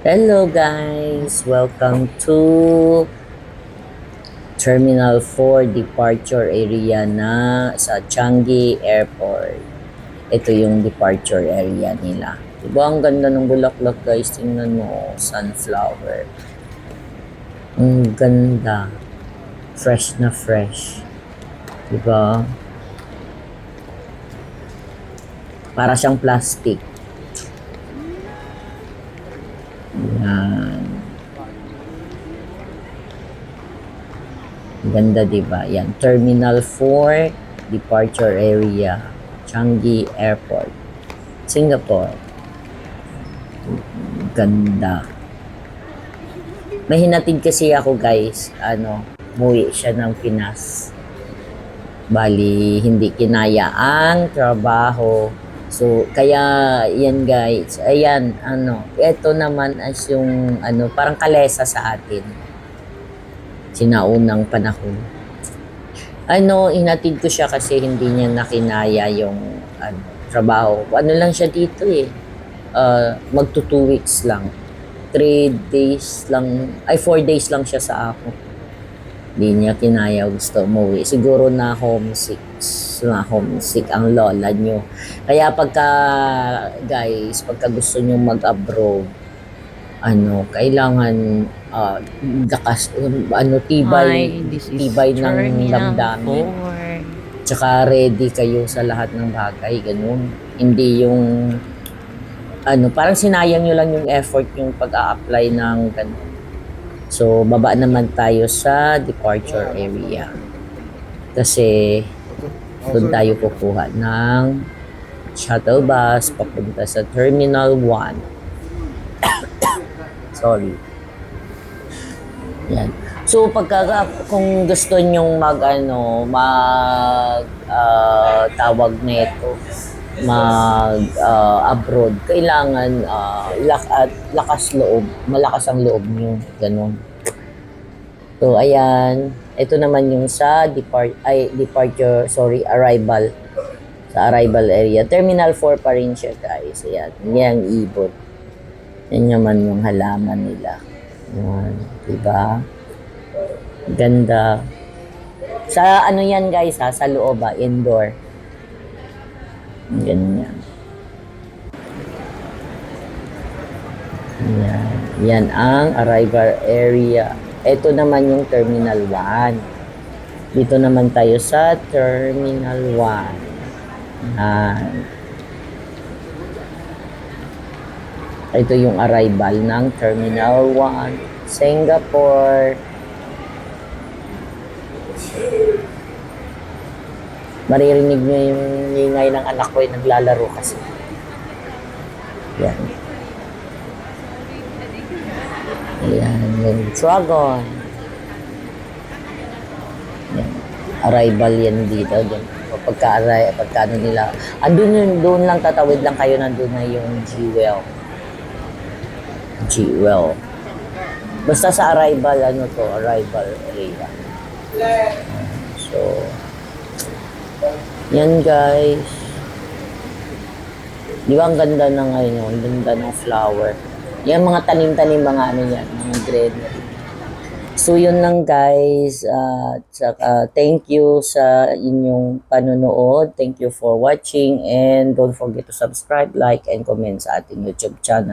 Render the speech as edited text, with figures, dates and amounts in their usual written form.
Hello guys! Welcome to Terminal 4 departure area na sa Changi Airport. Ito yung departure area nila. Diba ang ganda ng bulaklak guys? Tingnan mo, sunflower. Ang ganda. Fresh na fresh. Diba? Para siyang plastic. Yan. Ganda, diba? Yan. Terminal 4, departure area. Changi Airport. Singapore. Ganda. May hinatid kasi ako, guys. Muwi siya ng Pinas. Bali, hindi kinaya ang trabaho. So, kaya, yan guys, ayan, ito naman as yung, parang kalesa sa atin. Sinaunang panahon. Hinatid ko siya kasi hindi niya nakinaya yung, trabaho. Ano lang siya dito eh, magto 2 weeks lang. 3 days lang, 4 days lang siya sa ako. Hindi niya kinaya, gusto umuwi. Siguro na homesick ang lola nyo. Kaya pagka gusto nyo mag-abroad, kailangan tibay ng damdamin. Tsaka ready kayo sa lahat ng bagay, ganun. Hindi yung, parang sinayang nyo lang yung effort yung pag-a-apply ng ganun. So, baba naman tayo sa departure area. Kasi, doon tayo kukuha ng shuttle bus papunta sa Terminal 1. Sorry. Yan. So, kung gusto nyong tawag nito, abroad, kailangan malakas ang loob nyo, ganun. So ayan, ito naman yung sa arrival sa arrival area. Terminal 4 pa rin siya guys. Ayan, yan ibon. Yan naman yung halaman nila. Ayan, diba? Ganda. Sa yan guys sa loob indoor. Ganyan. Yan. Yan ang arrival area. Ito naman yung Terminal 1. Dito naman tayo sa Terminal 1. Yan. Ito yung arrival ng Terminal 1. Singapore. Maririnig nyo yung ingay ng anak ko yung naglalaro kasi. Yan. Ayan, yung dragon. Yan. Arrival yan dito. Pagka nila. Doon lang tatawid lang kayo, nandun na yung Jewel. Basta sa arrival, arrival area. So, yan guys. Di ba ang ganda ng ang ganda ng flower. Yan mga tanim-tanim mga yan, mga greenery. So yun lang guys. Thank you sa inyong panonood. Thank you for watching and don't forget to subscribe, like, and comment sa ating YouTube channel.